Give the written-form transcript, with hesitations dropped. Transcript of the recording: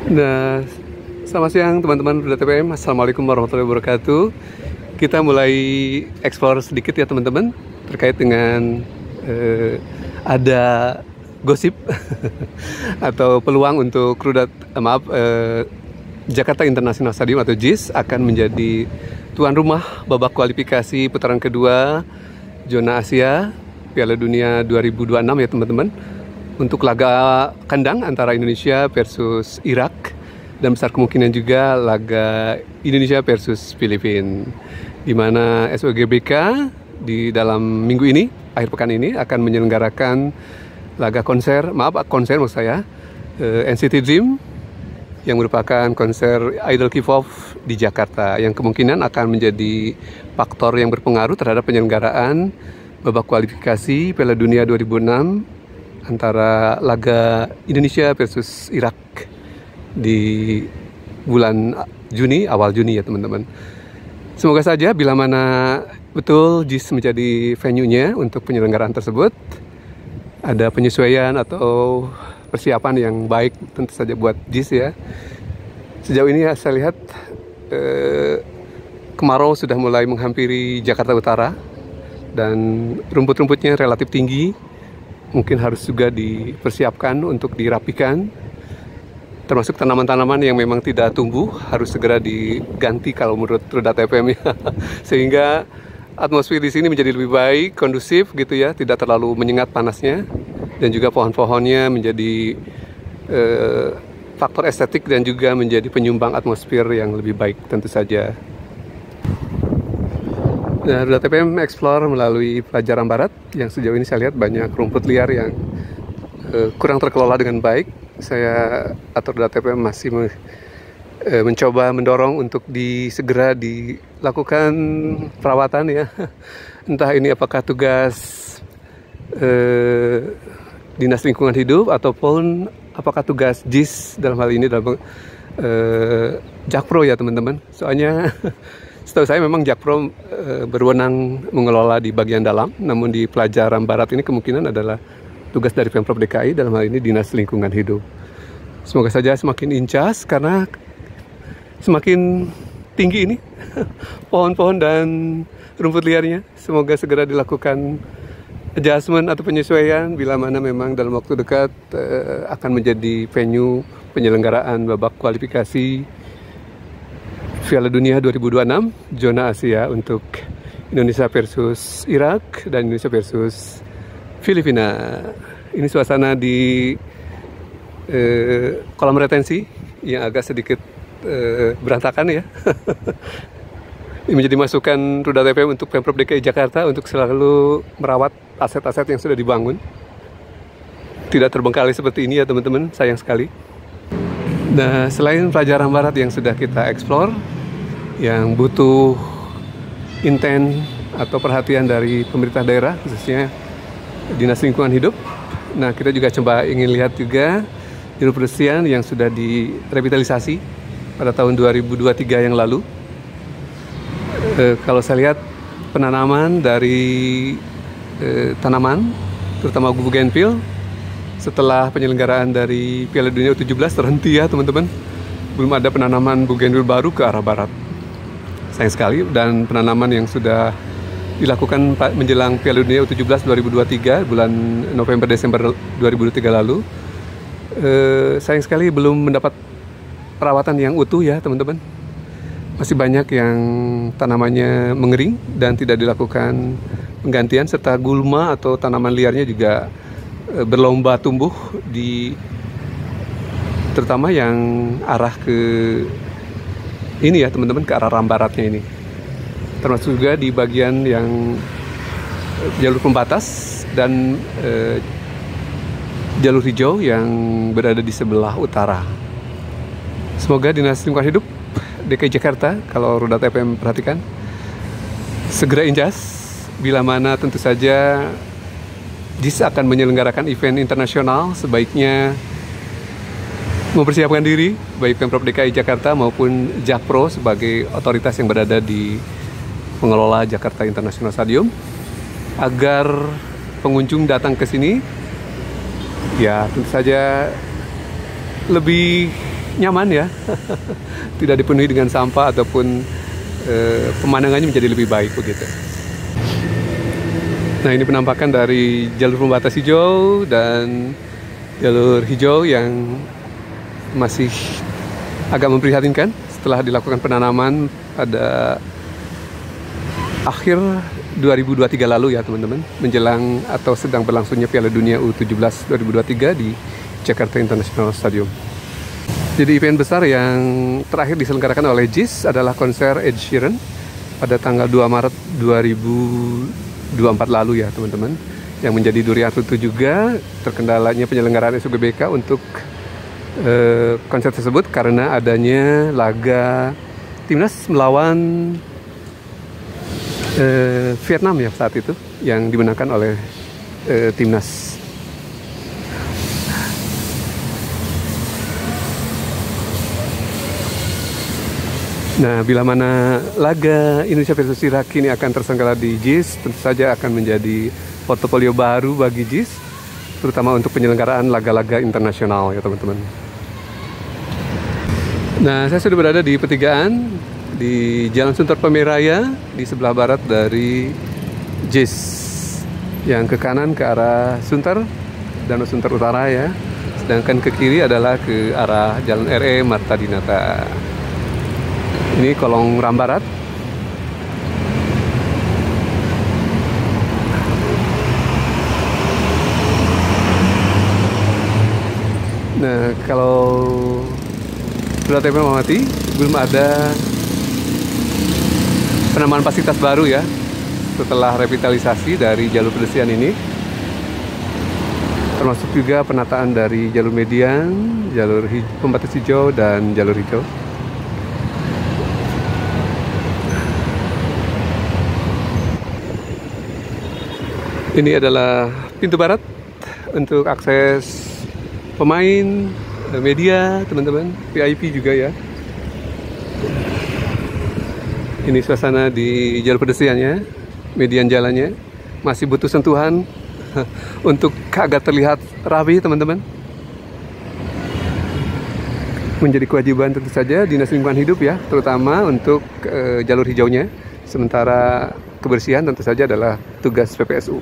Nah, selamat siang teman-teman Ruda TPM. Assalamualaikum warahmatullahi wabarakatuh. Kita mulai explore sedikit ya teman-teman terkait dengan ada gosip atau peluang untuk Jakarta International Stadium atau JIS akan menjadi tuan rumah babak kualifikasi putaran kedua zona Asia Piala Dunia 2026 ya teman-teman, untuk laga kandang antara Indonesia versus Irak, dan besar kemungkinan juga laga Indonesia versus Filipina, di mana SOGBK di dalam minggu ini, akhir pekan ini akan menyelenggarakan laga konser maksud saya, NCT Dream, yang merupakan konser idol K-pop di Jakarta, yang kemungkinan akan menjadi faktor yang berpengaruh terhadap penyelenggaraan babak kualifikasi Piala Dunia 2006 antara laga Indonesia versus Irak di bulan Juni, awal Juni ya teman-teman. Semoga saja bila mana betul JIS menjadi venue-nya untuk penyelenggaraan tersebut, ada penyesuaian atau persiapan yang baik tentu saja buat JIS ya. Sejauh ini ya, saya lihat kemarau sudah mulai menghampiri Jakarta Utara dan rumput-rumputnya relatif tinggi, mungkin harus juga dipersiapkan untuk dirapikan, termasuk tanaman-tanaman yang memang tidak tumbuh harus segera diganti kalau menurut Ruda TPM ya. Sehingga atmosfer di sini menjadi lebih baik, kondusif gitu ya, tidak terlalu menyengat panasnya, dan juga pohon-pohonnya menjadi faktor estetik dan juga menjadi penyumbang atmosfer yang lebih baik tentu saja. Nah, Ruda TPM explore melalui pelajaran barat yang sejauh ini saya lihat banyak rumput liar yang kurang terkelola dengan baik. Saya atau Ruda TPM masih mencoba mendorong untuk segera dilakukan perawatan ya. Entah ini apakah tugas Dinas Lingkungan Hidup ataupun apakah tugas JIS dalam hal ini, dalam Jakpro ya teman-teman. Soalnya setahu saya memang Jakpro berwenang mengelola di bagian dalam, namun di pelajaran barat ini kemungkinan adalah tugas dari Pemprov DKI, dalam hal ini Dinas Lingkungan Hidup. Semoga saja semakin incas karena semakin tinggi ini pohon-pohon dan rumput liarnya. Semoga segera dilakukan adjustment atau penyesuaian bila mana memang dalam waktu dekat akan menjadi venue penyelenggaraan babak kualifikasi Piala Dunia 2026 zona Asia untuk Indonesia versus Irak dan Indonesia versus Filipina. Ini suasana di kolam retensi yang agak sedikit berantakan ya. Ini menjadi masukan Ruda TPM untuk Pemprov DKI Jakarta untuk selalu merawat aset-aset yang sudah dibangun. Tidak terbengkalai seperti ini ya teman-teman, sayang sekali. Nah, selain pelajaran barat yang sudah kita explore, yang butuh intent atau perhatian dari pemerintah daerah, khususnya Dinas Lingkungan Hidup. Nah, kita juga coba ingin lihat juga jalur pedestrian yang sudah direvitalisasi pada tahun 2023 yang lalu. Kalau saya lihat penanaman dari tanaman, terutama bougainville, setelah penyelenggaraan dari Piala Dunia U17 terhenti ya teman-teman. Belum ada penanaman bougainville baru ke arah barat. Sayang sekali. Dan penanaman yang sudah dilakukan menjelang Piala Dunia U17 2023 bulan November-Desember 2023 lalu, sayang sekali belum mendapat perawatan yang utuh ya teman-teman. Masih banyak yang tanamannya mengering dan tidak dilakukan penggantian, serta gulma atau tanaman liarnya juga berlomba tumbuh terutama yang arah ke ini ya teman-teman, ke arah baratnya ini, termasuk juga di bagian yang jalur pembatas dan jalur hijau yang berada di sebelah utara. Semoga Dinas Lingkungan Hidup DKI Jakarta, kalau Ruda TPM perhatikan, segera incas bila mana tentu saja JIS akan menyelenggarakan event internasional. Sebaiknya mempersiapkan diri, baik Pemprov DKI Jakarta maupun Jakpro sebagai otoritas yang berada di pengelola Jakarta International Stadium, agar pengunjung datang ke sini ya tentu saja lebih nyaman ya. Tidak dipenuhi dengan sampah ataupun pemandangannya menjadi lebih baik begitu. Nah, ini penampakan dari jalur pembatas hijau dan jalur hijau yang masih agak memprihatinkan setelah dilakukan penanaman pada akhir 2023 lalu ya teman-teman, menjelang atau sedang berlangsungnya Piala Dunia U17 2023 di Jakarta International Stadium. Jadi event besar yang terakhir diselenggarakan oleh JIS adalah konser Ed Sheeran pada tanggal 2 Maret 2024 lalu ya teman-teman, yang menjadi durian runtuh juga terkendalanya penyelenggaraan SUGBK untuk konser tersebut karena adanya laga timnas melawan Vietnam ya saat itu, yang dimenangkan oleh timnas. Nah, bila mana laga Indonesia versus Irak ini akan terselenggara di JIS, tentu saja akan menjadi portofolio baru bagi JIS, terutama untuk penyelenggaraan laga-laga internasional ya teman-teman. Nah, saya sudah berada di pertigaan di Jalan Sunter Pemiraya di sebelah barat dari JIS, yang ke kanan ke arah Sunter, Danau Sunter Utara ya, sedangkan ke kiri adalah ke arah Jalan RE Marta Dinata. Ini kolong Rambarat. Nah, kalau sudah mengamati, belum ada penambahan fasilitas baru ya setelah revitalisasi dari jalur pedestrian ini, termasuk juga penataan dari jalur median, jalur pembatas hijau, dan jalur hijau. Ini adalah pintu barat untuk akses pemain, media, teman-teman, VIP juga ya. Ini suasana di jalur pedestriannya, median jalannya masih butuh sentuhan untuk agar terlihat rapi, teman-teman. Menjadi kewajiban tentu saja Dinas Lingkungan Hidup ya, terutama untuk jalur hijaunya. Sementara kebersihan tentu saja adalah tugas PPSU.